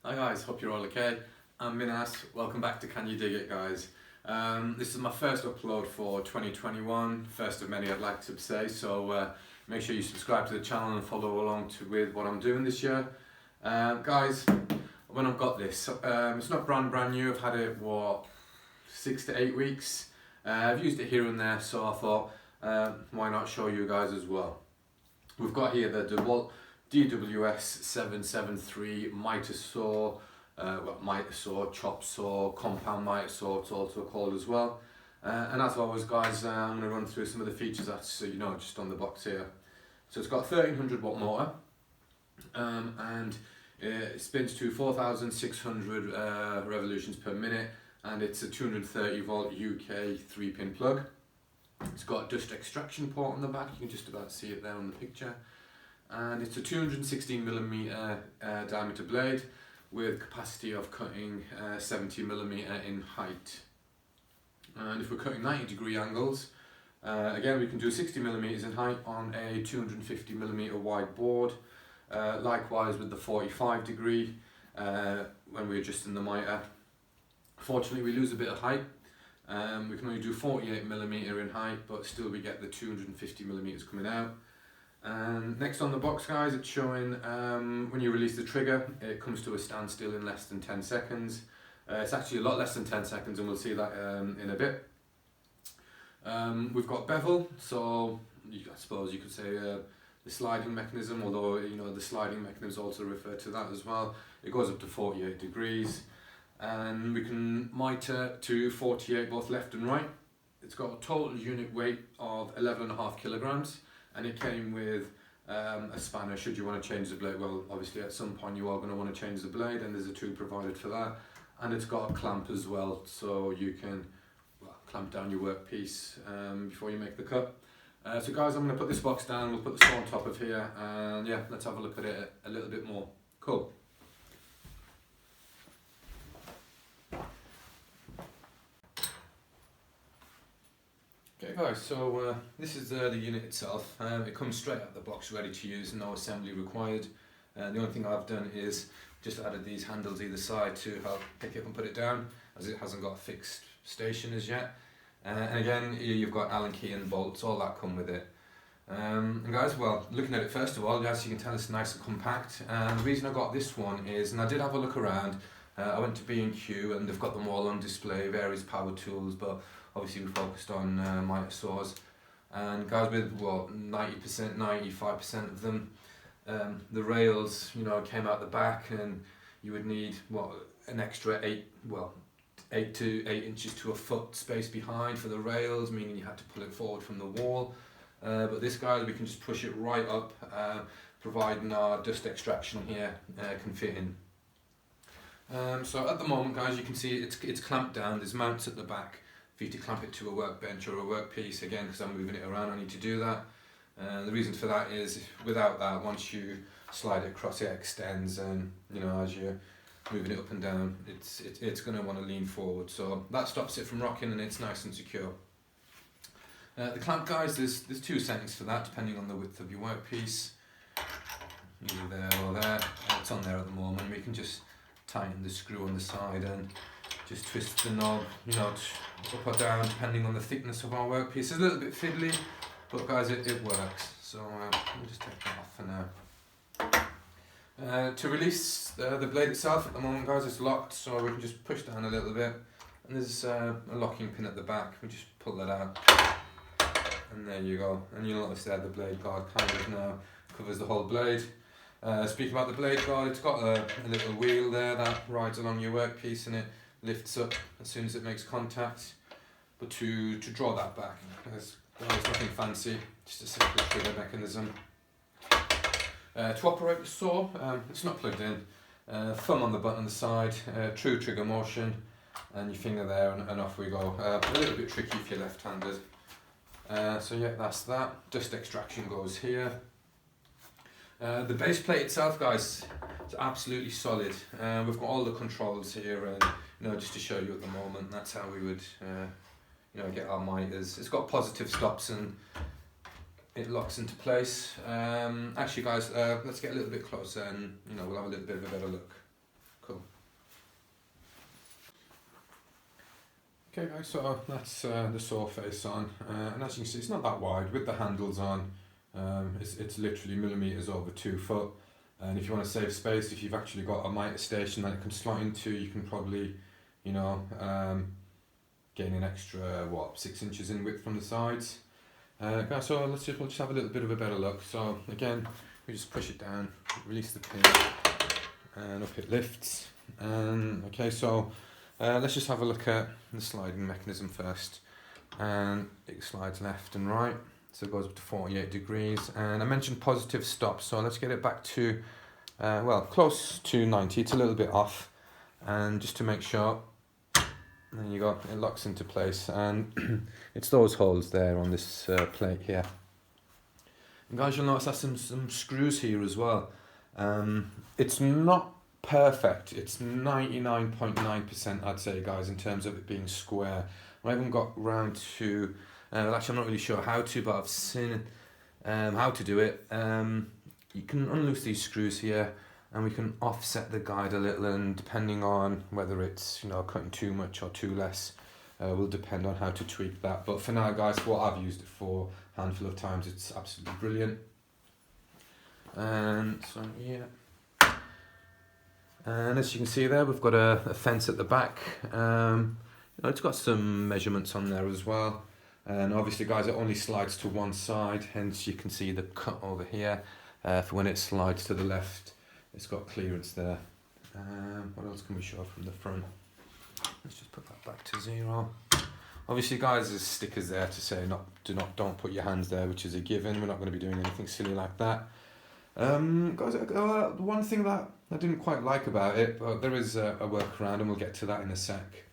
Hi guys, hope you're all okay. I'm Minas, welcome back to Can You Dig It guys. This is my first upload for 2021, first of many I'd like to say, so make sure you subscribe to the channel and follow along with what I'm doing this year. Guys, when I've got this, it's not brand new, I've had it, 6 to 8 weeks. I've used it here and there, so I thought, why not show you guys as well. We've got here the DeWalt DWS773 Mitre Saw, Mitre Saw, chop saw, compound Mitre Saw, it's also called as well. And as always guys, I'm going to run through some of the features that's just on the box here. So it's got a 1300 watt motor, and it spins to 4600 revolutions per minute, and it's a 230 volt UK 3-pin plug. It's got a dust extraction port on the back, you can just about see it there on the picture. And it's a 216mm diameter blade with capacity of cutting 70mm in height. And if we're cutting 90-degree angles, again we can do 60mm in height on a 250mm wide board. Likewise with the 45-degree when we're adjusting the mitre. Fortunately we lose a bit of height. We can only do 48mm in height, but still we get the 250mm coming out. And next on the box guys, it's showing when you release the trigger, it comes to a standstill in less than 10 seconds. It's actually a lot less than 10 seconds, and we'll see that in a bit. We've got bevel, so I suppose you could say the sliding mechanism, although the sliding mechanisms also refer to that as well. It goes up to 48 degrees, and we can mitre to 48 both left and right. It's got a total unit weight of 11.5 kilograms. And it came with a spanner should you want to change the blade. Well, obviously at some point you are going to want to change the blade, and there's a tool provided for that. And it's got a clamp as well, so you can clamp down your workpiece before you make the cut. So guys, I'm going to put this box down, we'll put the saw on top of here, and yeah, let's have a look at it a little bit more. Cool. Okay guys, so this is the unit itself. It comes straight out of the box ready to use, no assembly required. The only thing I've done is just added these handles either side to help pick it up and put it down, as it hasn't got a fixed station as yet. And again, you've got Allen key and bolts, all that come with it. And guys, well, looking at it first of all, as you can tell, it's nice and compact. And the reason I got this one is, and I did have a look around, I went to B&Q and they've got them all on display, various power tools, but obviously we focused on Mitre Saws, and guys, with 90%, 95% of them, the rails came out the back, and you would need an extra 8 to 8 inches to a foot space behind for the rails, meaning you had to pull it forward from the wall. But this guy, we can just push it right up, providing our dust extraction here can fit in. So at the moment guys, you can see it's clamped down. There's mounts at the back for you to clamp it to a workbench or a workpiece. Again, because I'm moving it around, I need to do that. The reason for that is, without that, once you slide it across, it extends, and as you're moving it up and down, it's going to want to lean forward. So that stops it from rocking, and it's nice and secure. The clamp guys, there's 2 settings for that, depending on the width of your workpiece. Either there or there. It's on there at the moment. We can just tighten the screw on the side and just twist the knob, up or down, depending on the thickness of our workpiece. It's a little bit fiddly, but guys, it works. So let me just take that off for now. To release the blade itself, at the moment guys, it's locked, so we can just push down a little bit, and there's a locking pin at the back. We just pull that out, and there you go. And you'll notice there the blade guard kind of now covers the whole blade. Speaking about the blade guard, it's got a little wheel there that rides along your workpiece, and it lifts up as soon as it makes contact. But to draw that back, there's nothing fancy, just a simple trigger mechanism. To operate the saw, it's not plugged in. Thumb on the button on the side, true trigger motion, and your finger there, and off we go. A little bit tricky if you're left-handed. So yeah, that's that. Dust extraction goes here. The base plate itself, guys, it's absolutely solid. We've got all the controls here, and just to show you at the moment, that's how we would get our miters. It's got positive stops, and it locks into place. Actually guys, let's get a little bit closer, and we'll have a little bit of a better look. Cool. Okay guys, so that's the saw face on, and as you can see it's not that wide with the handles on. It's literally millimetres over 2 foot, and if you want to save space, if you've actually got a mitre station that it can slot into, you can probably, you know, gain an extra, what, 6 inches in width from the sides. Guys, so we'll just have a little bit of a better look. So again, we just push it down, release the pin, and up it lifts. Okay, so let's just have a look at the sliding mechanism first. And it slides left and right, so it goes up to 48 degrees. And I mentioned positive stop, so let's get it back to, well, close to 90. It's a little bit off, and just to make sure, there you go, it locks into place, and it's those holes there on this plate here. And guys, you'll notice there's some screws here as well. It's not perfect, it's 99.9% I'd say, guys, in terms of it being square. I haven't got round to, well, actually I'm not really sure how to, but I've seen how to do it. You can unloose these screws here, and we can offset the guide a little, and depending on whether it's, you know, cutting too much or too less, will depend on how to tweak that. But for now, guys, for what I've used it for a handful of times, it's absolutely brilliant. And so yeah, and as you can see there, we've got a fence at the back. You know, it's got some measurements on there as well, and obviously, guys, it only slides to one side, hence you can see the cut over here. For when it slides to the left, it's got clearance there. What else can we show from the front? Let's just put that back to 0. Obviously, guys, there's stickers there to say don't put your hands there, which is a given. We're not going to be doing anything silly like that. Guys, one thing that I didn't quite like about it, but there is a workaround, and we'll get to that in a sec.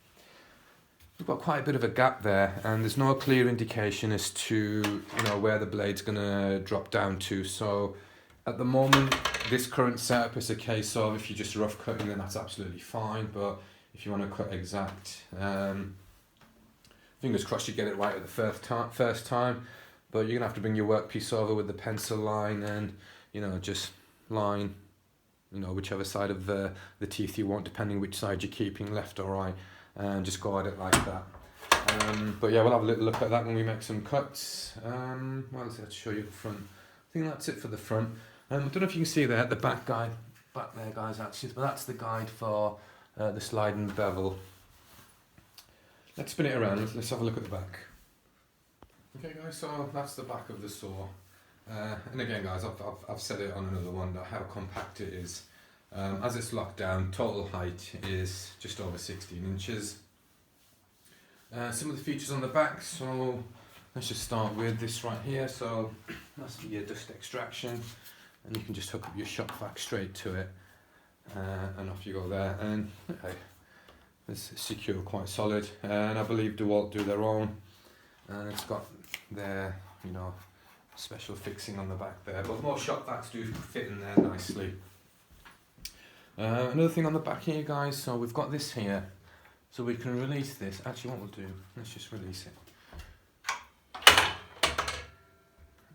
We've got quite a bit of a gap there, and there's no clear indication as to, you know, where the blade's going to drop down to. So at the moment, this current setup is a case of, if you're just rough cutting, then that's absolutely fine. But if you want to cut exact, fingers crossed you get it right at the first time. But you're going to have to bring your workpiece over with the pencil line, and, you know, just line, you know, whichever side of the teeth you want, depending which side you're keeping, left or right, and just go at it like that. But yeah, we'll have a little look at that when we make some cuts. Well, let's show you the front. I think that's it for the front. I don't know if you can see there, the back guide, back there, guys, actually, but that's the guide for the sliding bevel. Let's spin it around, let's have a look at the back. Okay guys, so that's the back of the saw. And again, guys, I've said it on another one, that how compact it is. As it's locked down, total height is just over 16 inches. Some of the features on the back, so let's just start with this right here. So that's your dust extraction, and you can just hook up your shop vac straight to it, and off you go there. And okay, it's secure, quite solid, and I believe DeWalt do their own, and it's got their, you know, special fixing on the back there, but most shop vacs do fit in there nicely. Another thing on the back here, guys, so we've got this here, so we can release this. Actually, what we'll do, let's just release it.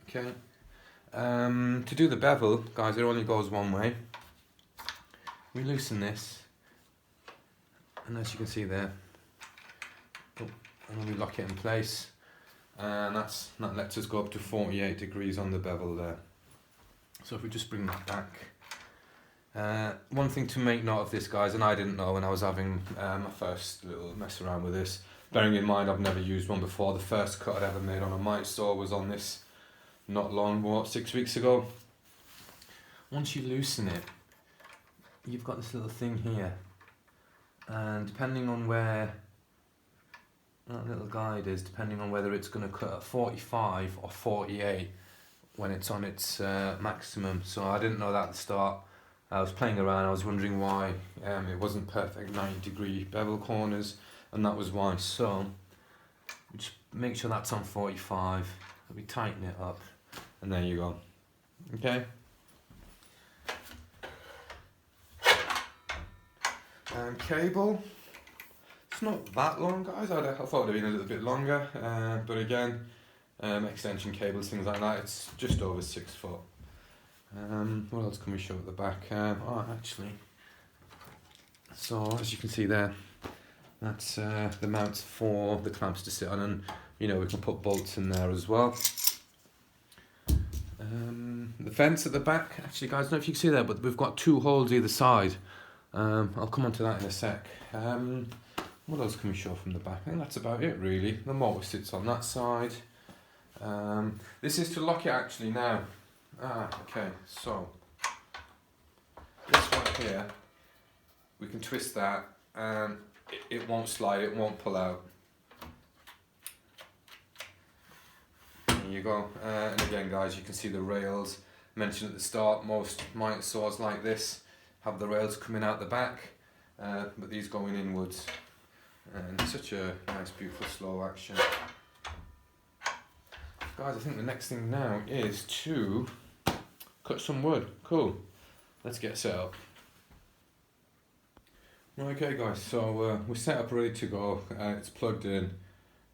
Okay. To do the bevel, guys, it only goes one way. We loosen this, and as you can see there, and then we lock it in place, and that lets us go up to 48 degrees on the bevel there. So if we just bring that back. One thing to make note of this, guys, and I didn't know when I was having my first little mess around with this, bearing in mind I've never used one before. The first cut I'd ever made on a Mitre Saw was on this not long, what, 6 weeks ago. Once you loosen it, you've got this little thing here, and depending on where that little guide is, depending on whether it's going to cut at 45 or 48 when it's on its maximum. So I didn't know that at the start. I was playing around, I was wondering why it wasn't perfect 90-degree bevel corners, and that was why. So just make sure that's on 45, we tighten it up, and there you go. Okay. And cable, it's not that long, guys. I thought it would have been a little bit longer, but again, extension cables, things like that, it's just over 6 foot. What else can we show at the back? Oh, actually, So as you can see there, that's the mount for the clamps to sit on, and you know, we can put bolts in there as well. The fence at the back, actually guys, I don't know if you can see that, but we've got 2 holes either side. I'll come on to that in a sec. What else can we show from the back? I think that's about it really. The motor sits on that side. This is to lock it actually now. Okay, so this one here, we can twist that and it won't slide, it won't pull out. There you go. And again guys, you can see the rails. Mentioned at the start, most Mitre saws like this have the rails coming out the back, but these going inwards. And such a nice, beautiful, slow action. Guys, I think the next thing now is to cut some wood. Cool. Let's get set up. Okay guys, so we're set up, ready to go. It's plugged in.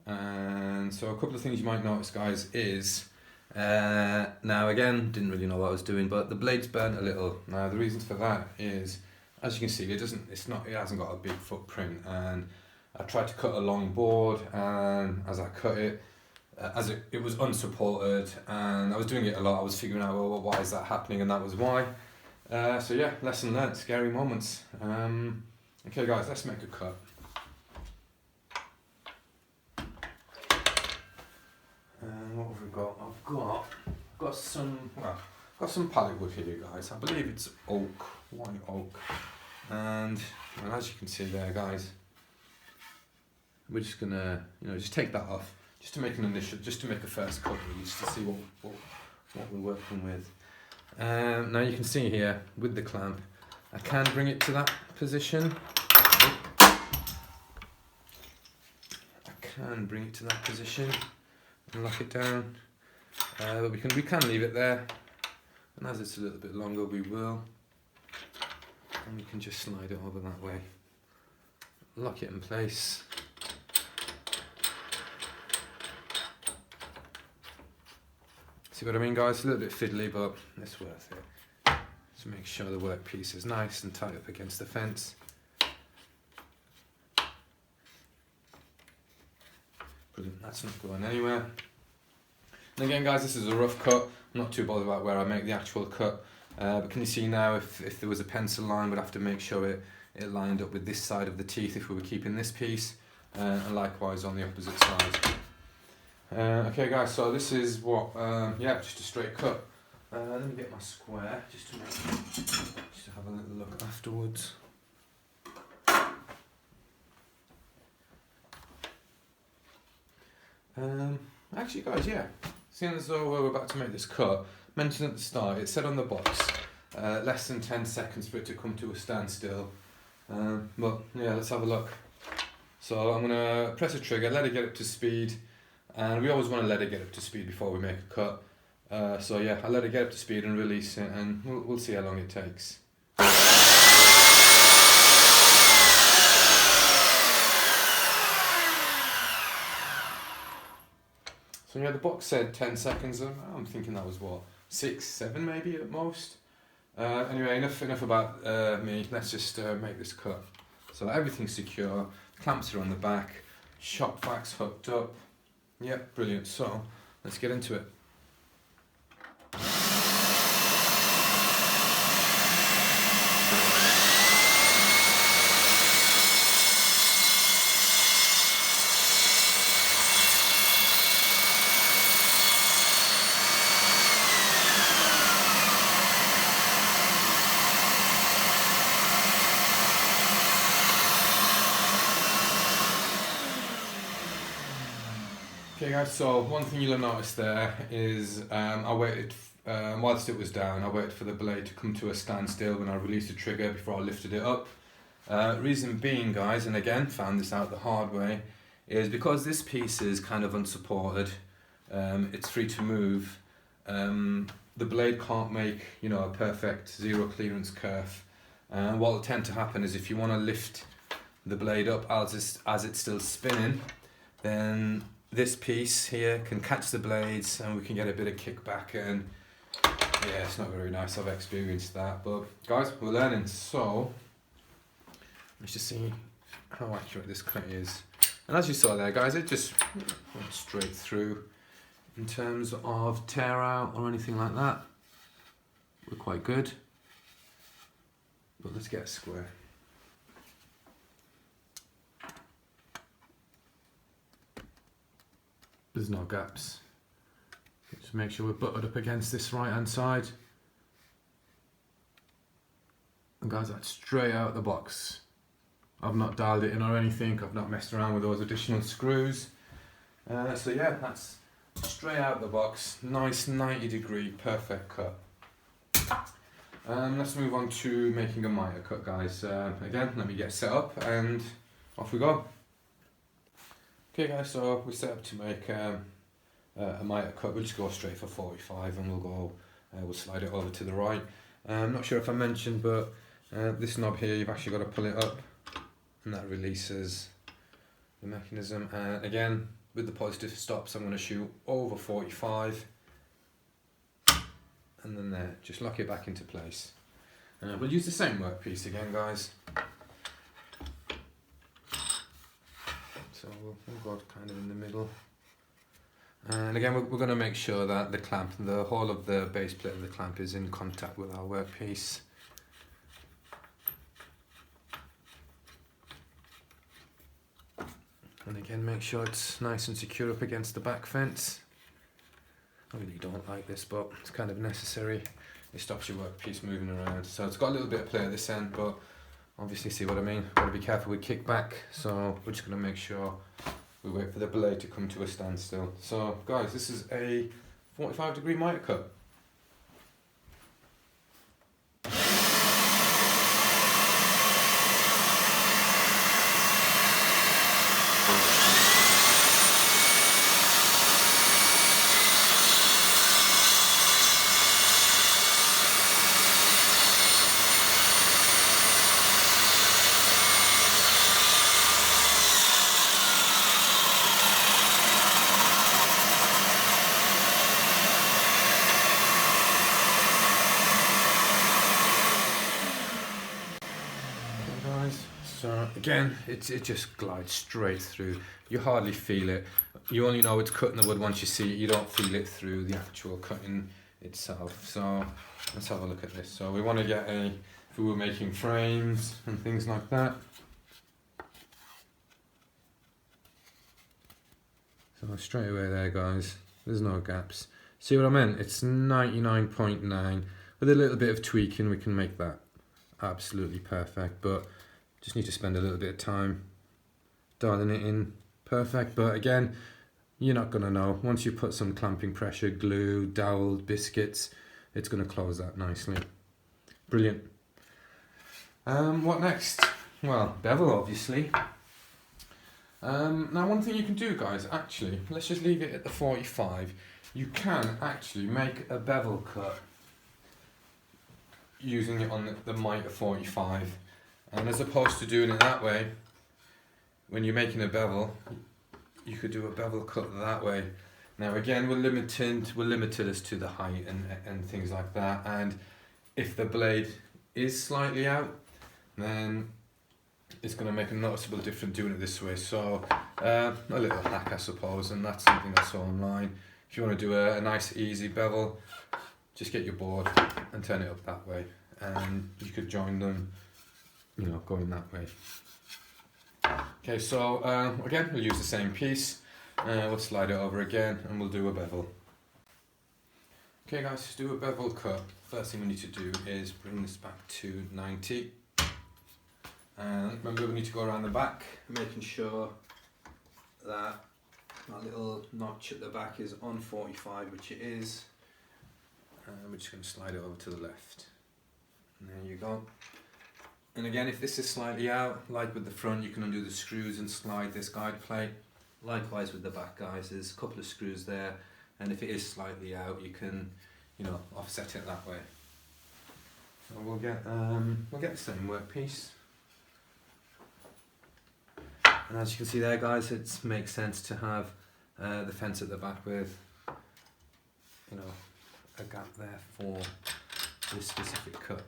And so a couple of things you might notice guys is, now again, didn't really know what I was doing, but the blade's burnt a little. Now the reason for that is, as you can see, it hasn't got a big footprint, and I tried to cut a long board, and as I cut it, it was unsupported, and I was doing it a lot. I was figuring out, well, why is that happening, and that was why. So yeah, lesson learnt, scary moments. Okay guys, let's make a cut. And what have we got? I've got some pallet wood here guys. I believe it's oak, white oak. And as you can see there guys, we're just gonna, just take that off, just to make a first cut, really, just to see what we're working with. Now you can see here with the clamp, I can bring it to that position. And lock it down. But we can leave it there, and as it's a little bit longer, we will. And we can just slide it over that way. Lock it in place. See what I mean guys? A little bit fiddly, but it's worth it. Just make sure the workpiece is nice and tight up against the fence. Brilliant, that's not going anywhere. And again guys, this is a rough cut. I'm not too bothered about where I make the actual cut. But can you see now, if there was a pencil line, we'd have to make sure it lined up with this side of the teeth if we were keeping this piece. And likewise on the opposite side. Okay guys, so this is what, just a straight cut. Let me get my square just to have a little look afterwards. Actually guys, yeah, seeing as though we're about to make this cut, mentioned at the start, it said on the box, less than 10 seconds for it to come to a standstill. But yeah, let's have a look. So I'm gonna press a trigger, let it get up to speed. And we always want to let it get up to speed before we make a cut. So yeah, I'll let it get up to speed and release it, and we'll see how long it takes. So yeah, the box said 10 seconds, and I'm thinking that was what, 6, 7 maybe at most. Anyway, enough about me, let's just make this cut. So everything's secure, clamps are on the back, shock vacs hooked up. Yep, brilliant. So let's get into it. Okay guys, so one thing you'll notice there is I waited, whilst it was down, I waited for the blade to come to a standstill when I released the trigger before I lifted it up. Reason being guys, and again found this out the hard way, is because this piece is kind of unsupported, it's free to move, the blade can't make a perfect zero clearance curve. And what will tend to happen is if you want to lift the blade up as it's still spinning, then this piece here can catch the blades and we can get a bit of kickback, and yeah, it's not very nice. I've experienced that, but guys, we're learning. So Let's just see how accurate this cut is. And as you saw there, guys, it just went straight through. In terms of tear out or anything like that, we're quite good. But let's get a square. There's no gaps. Just make sure we're buttered up against this right hand side. And guys, that's straight out the box. I've not dialed it in or anything, I've not messed around with those additional screws. So yeah, that's straight out the box, nice 90-degree, perfect cut. Let's move on to making a mitre cut, guys. Again, let me get set up and off we go. Okay guys, so we're set up to make a mitre cut. We'll just go straight for 45 and we'll slide it over to the right. I'm not sure if I mentioned, but this knob here, you've actually got to pull it up and that releases the mechanism. Again, with the positive stops, I'm going to shoot over 45 and then there, just lock it back into place. We'll use the same workpiece again, guys. So we'll go kind of in the middle. And again, we're going to make sure that the clamp, the whole of the base plate of the clamp is in contact with our workpiece. And again, make sure it's nice and secure up against the back fence. I really don't like this, but it's kind of necessary. It stops your workpiece moving around. So it's got a little bit of play at this end, but obviously see what I mean. Got to be careful with kickback. So we're just going to make sure we wait for the blade to come to a standstill. So guys, this is a 45-degree mitre cut. So again, it just glides straight through. You hardly feel it. You only know it's cutting the wood once you see it. You don't feel it through the actual cutting itself. So let's have a look at this. So we want to get if we were making frames and things like that. So straight away there, guys, there's no gaps. See what I meant? It's 99.9. With a little bit of tweaking, we can make that absolutely perfect. But just need to spend a little bit of time dialing it in perfect. But again, you're not going to know. Once you put some clamping pressure, glue, doweled, biscuits, it's going to close that nicely. Brilliant. What next? Well, bevel, obviously. Now one thing you can do, guys, actually, let's just leave it at the 45. You can actually make a bevel cut using it on the Mitre 45. And as opposed to doing it that way, when you're making a bevel, you could do a bevel cut that way. Now again, we're limited as to the height and things like that. And if the blade is slightly out, then it's going to make a noticeable difference doing it this way. So a little hack, I suppose, and that's something I saw online. If you want to do a nice easy bevel, just get your board and turn it up that way, and you could join them, you know, going that way. Okay, so again, we'll use the same piece. We'll slide it over again and we'll do a bevel. Okay guys, to do a bevel cut, first thing we need to do is bring this back to 90. And remember, we need to go around the back, making sure that that little notch at the back is on 45, which it is. And we're just going to slide it over to the left. And there you go. And again, if this is slightly out, like with the front, you can undo the screws and slide this guide plate. Likewise with the back, guys, there's a couple of screws there, and if it is slightly out, you can, you know, offset it that way. So we'll get the same workpiece. And as you can see there, guys, it makes sense to have the fence at the back with, you know, a gap there for this specific cut.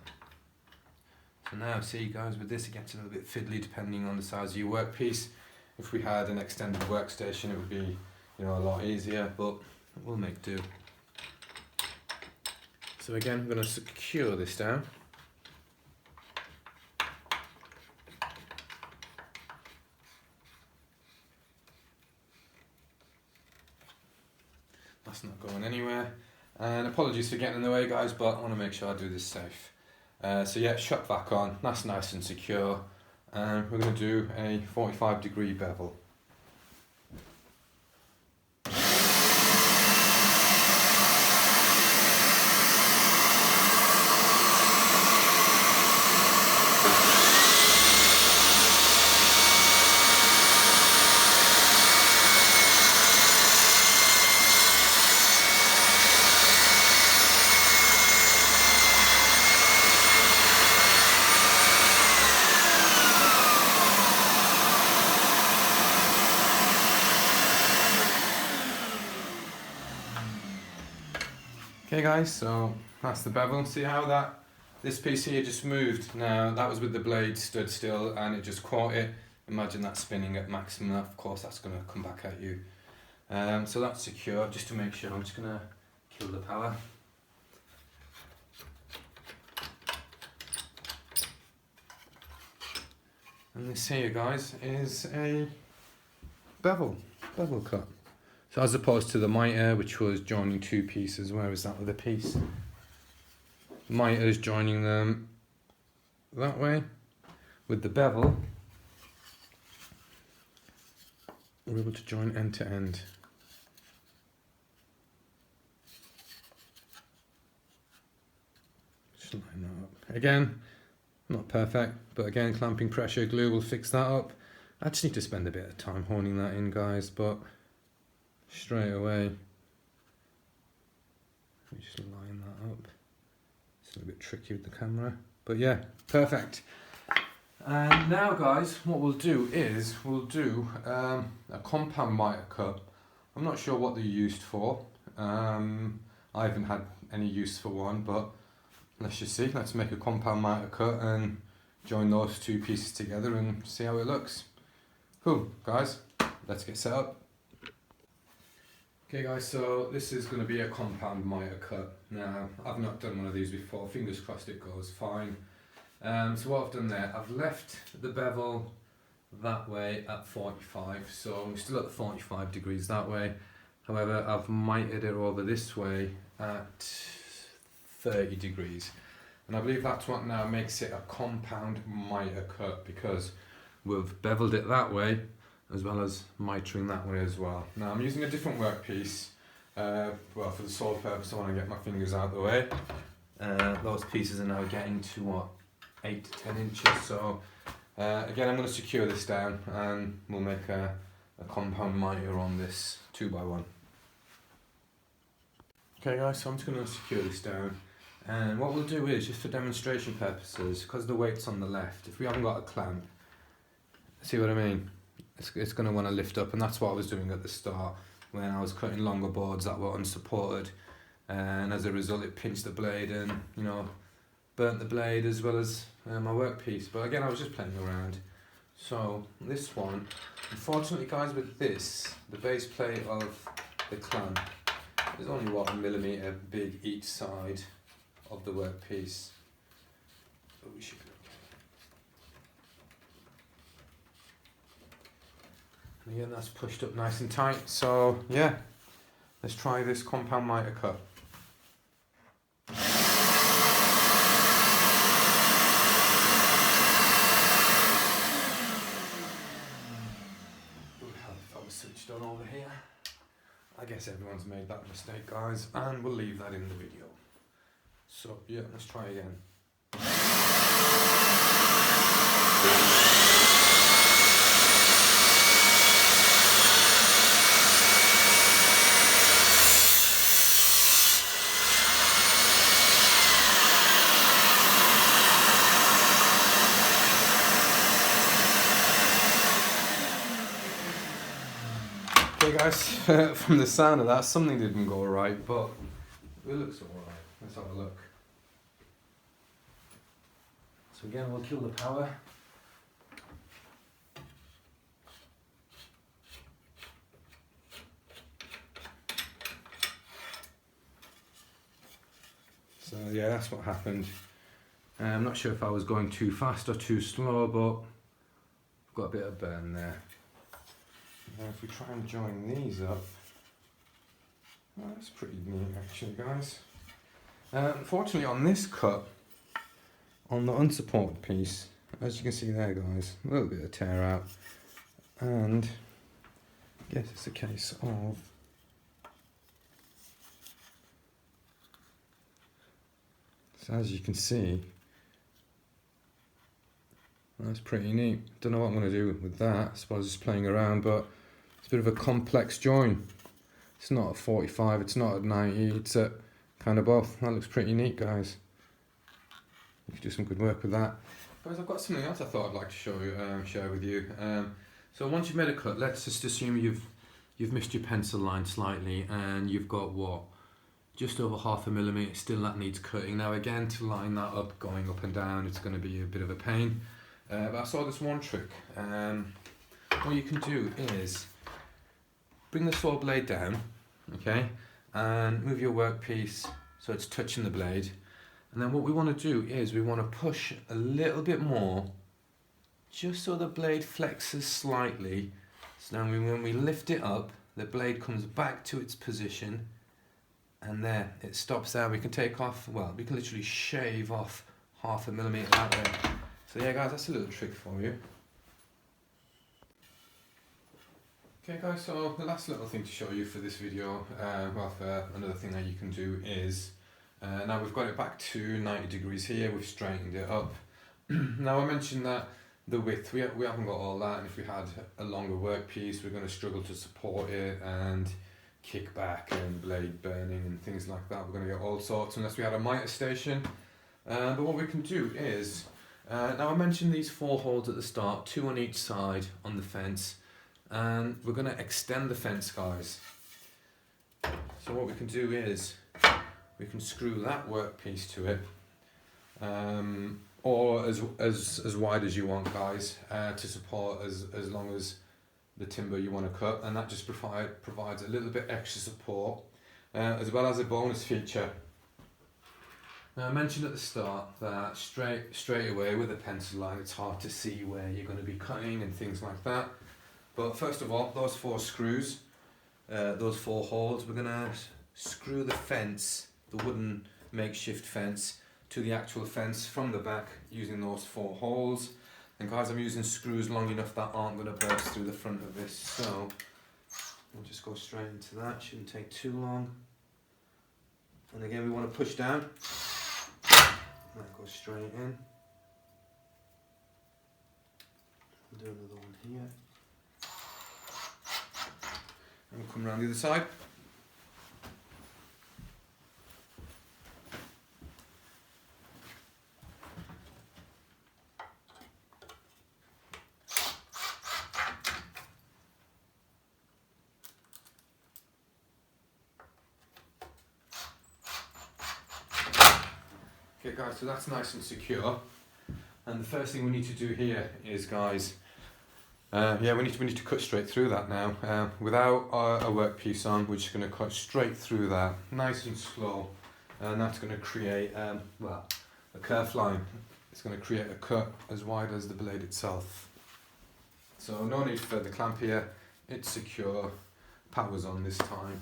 So now, see guys, with this it gets a little bit fiddly depending on the size of your workpiece. If we had an extended workstation, it would be, you know, a lot easier, but we'll make do. So again, I'm going to secure this down. That's not going anywhere. And apologies for getting in the way guys, but I want to make sure I do this safe. So yeah, shut back on, that's nice and secure. And we're going to do a 45-degree bevel. Okay guys, so that's the bevel. See how this piece here just moved? Now that was with the blade stood still and it just caught it. Imagine that spinning at maximum, of course that's going to come back at you. So that's secure. Just to make sure, I'm just going to kill the power. And this here guys is a bevel cut. So as opposed to the Mitre, which was joining two pieces, where is that other piece? Mitre is joining them that way. With the bevel, we're able to join end to end. Just line that up. Again, not perfect, but again, clamping pressure glue will fix that up. I just need to spend a bit of time honing that in guys, but straight away, let me just line that up. It's a little bit tricky with the camera, but yeah, perfect. And now guys, what we'll do is we'll do a compound mitre cut. I'm not sure what they're used for. I haven't had any use for one, but let's just see. Let's make a compound mitre cut and join those two pieces together and see how it looks. Cool, guys, let's get set up. Okay guys, so this is going to be a compound mitre cut. Now, I've not done one of these before, fingers crossed it goes fine. So what I've done there, I've left the bevel that way at 45, so I'm still at the 45 degrees that way. However, I've mitered it over this way at 30 degrees. And I believe that's what now makes it a compound mitre cut, because we've beveled it that way as well as mitering that way as well. Now I'm using a different workpiece, well, for the sole purpose I want to get my fingers out of the way. Those pieces are now getting to what, 8 to 10 inches, so again I'm going to secure this down and we'll make a compound mitre on this 2x1. Okay guys, so I'm just going to secure this down, and what we'll do is, just for demonstration purposes, because the weight's on the left, if we haven't got a clamp, see what I mean? It's going to want to lift up, and that's what I was doing at the start when I was cutting longer boards that were unsupported, and as a result it pinched the blade and, you know, burnt the blade as well as my workpiece. But again, I was just playing around. So this one, unfortunately guys, with this, the base plate of the clamp is only what, 1 millimetre big each side of the workpiece, but we should be okay. And again, that's pushed up nice and tight, so yeah, let's try this compound mitre cut. Would help if I was switched on over here. I guess everyone's made that mistake guys, and we'll leave that in the video. So yeah, let's try again. Okay guys, from the sound of that, something didn't go right, but it looks alright. Let's have a look. So again, we'll kill the power. So yeah, that's what happened. I'm not sure if I was going too fast or too slow, but I've got a bit of burn there. Now if we try and join these up, well, that's pretty neat actually, guys. Unfortunately on this cut, on the unsupported piece, as you can see there guys, a little bit of tear out, and I guess it's a case of so as you can see, that's pretty neat. Don't know what I'm going to do with that. I suppose just playing around, but it's a bit of a complex join. It's not at 45, it's not at 90, it's at kind of both. That looks pretty neat, guys. You could do some good work with that. Guys, I've got something else I thought I'd like to show you, share with you. So once you've made a cut, let's just assume you've missed your pencil line slightly, and you've got what? Just over 0.5 millimetre still that needs cutting. Now again, to line that up, going up and down, it's going to be a bit of a pain. But I saw this one trick. What you can do is bring the saw blade down, okay, and move your workpiece so it's touching the blade. And then what we want to do is we want to push a little bit more, just so the blade flexes slightly. So now when we lift it up, the blade comes back to its position. And there, it stops there. We can take off, well, we can literally shave off 0.5 millimetre that way. So yeah guys, that's a little trick for you. Okay guys, so the last little thing to show you for this video, another thing that you can do is, now we've got it back to 90 degrees here, we've straightened it up. Now I mentioned that the width, we haven't got all that, and if we had a longer workpiece, we're going to struggle to support it, and kickback and blade burning and things like that. We're going to get all sorts unless we had a mitre station. But what we can do is, now I mentioned these 4 holes at the start, 2 on each side on the fence, and we're going to extend the fence, guys. So what we can do is we can screw that workpiece to it, or as wide as you want, guys, to support as long as the timber you want to cut, and that just provides a little bit extra support, as well as a bonus feature. Now I mentioned at the start that straight away with a pencil line it's hard to see where you're going to be cutting and things like that, but first of all, those 4 screws, those 4 holes, we're going to screw the fence, the wooden makeshift fence, to the actual fence from the back using those 4 holes. And guys, I'm using screws long enough that aren't going to burst through the front of this, so we'll just go straight into that, shouldn't take too long. And again, we want to push down, that goes straight in. We'll do another one here. And we'll come around the other side. Okay guys, so that's nice and secure, and the first thing we need to do here is, guys, we need to cut straight through that now. Without a workpiece on, we're just going to cut straight through that, nice and slow, and that's going to create a kerf line. It's going to create a cut as wide as the blade itself. So no need for the clamp here, it's secure, power's on this time.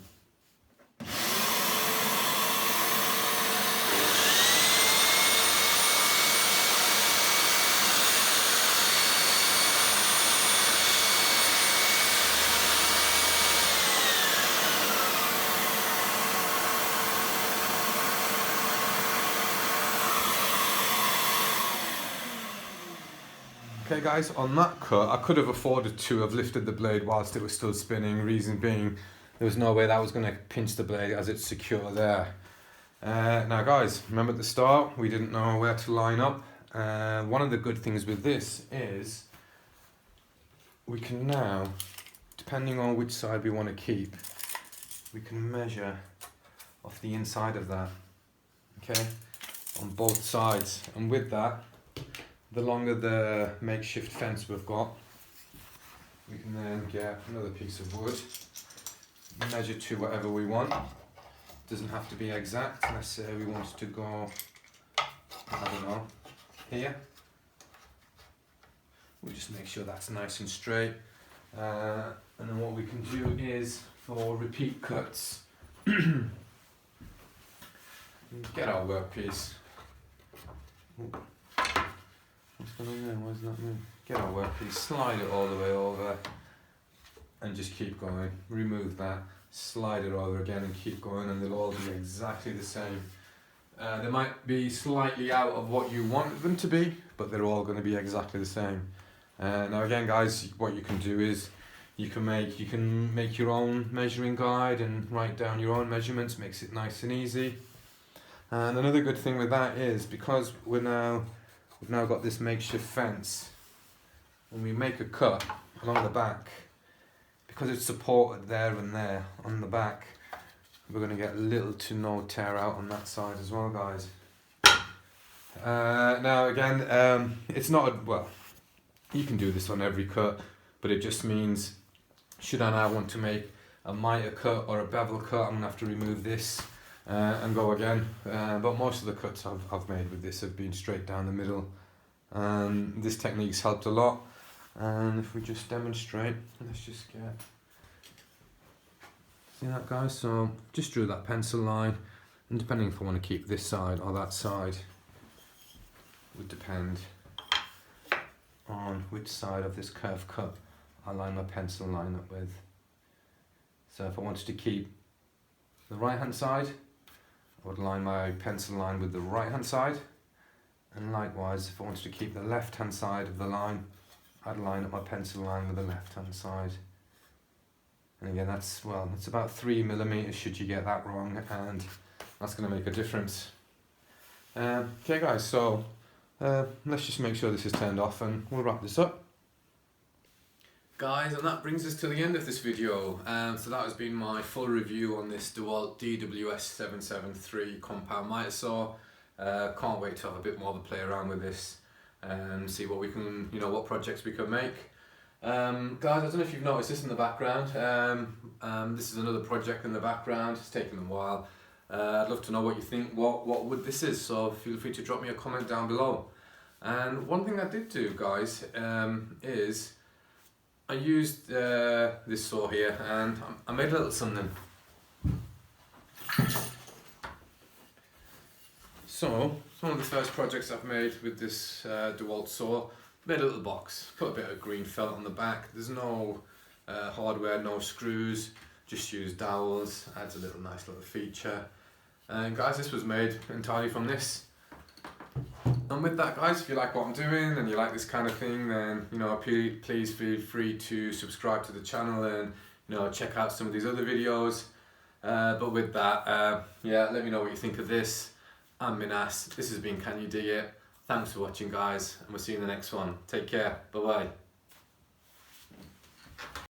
Okay guys, on that cut, I could have afforded to have lifted the blade whilst it was still spinning, reason being there was no way that was going to pinch the blade as it's secure there. Now guys, remember at the start we didn't know where to line up. One of the good things with this is we can now, depending on which side we want to keep, we can measure off the inside of that, okay, on both sides, and with that the longer the makeshift fence we've got, we can then get another piece of wood, measure to whatever we want. Doesn't have to be exact. Let's say we want to go, I don't know, here. We'll just make sure that's nice and straight. And then what we can do is, for repeat cuts, get our workpiece. What's going on there? Why is that move? Get our workpiece, slide it all the way over, and just keep going. Remove that, slide it over again, and keep going, and they'll all be exactly the same. They might be slightly out of what you want them to be, but they're all going to be exactly the same. Now again, guys, what you can do is you can make your own measuring guide and write down your own measurements. Makes it nice and easy. And another good thing with that is, because we've now got this makeshift fence, when we make a cut along the back, because it's supported there and there on the back, we're going to get little to no tear out on that side as well, guys. Now again, it's not well, you can do this on every cut, but it just means, should I now want to make a Mitre cut or a bevel cut, I'm going to have to remove this and go again. But most of the cuts I've made with this have been straight down the middle. This technique's helped a lot. And if we just demonstrate, let's just get, see that, guys? So just drew that pencil line, and depending if I want to keep this side or that side would depend on which side of this curved cut I line my pencil line up with. So if I wanted to keep the right hand side, I would line my pencil line with the right hand side, and likewise if I wanted to keep the left hand side of the line, I'd line up my pencil line with the left hand side. And again, that's about 3mm should you get that wrong, and that's going to make a difference. Okay guys, so let's just make sure this is turned off and we'll wrap this up. Guys, and that brings us to the end of this video. So that has been my full review on this DeWalt DWS773 compound miter saw. Can't wait to have a bit more of a play around with this and see what we can, what projects we can make. Guys, I don't know if you've noticed this in the background. This is another project in the background. It's taken a while. I'd love to know what you think, what wood this is, so feel free to drop me a comment down below. And one thing I did do, guys, is I used this saw here, and I made a little something. So, one of the first projects I've made with this DeWalt saw, made a little box, put a bit of green felt on the back. There's no hardware, no screws, just used dowels, adds a nice little feature. And guys, this was made entirely from this. And with that, guys, if you like what I'm doing and you like this kind of thing, then please feel free to subscribe to the channel and check out some of these other videos. But with that, yeah, let me know what you think of this. I'm Minas. This has been Can You Dig It? Thanks for watching, guys, and we'll see you in the next one. Take care. Bye bye.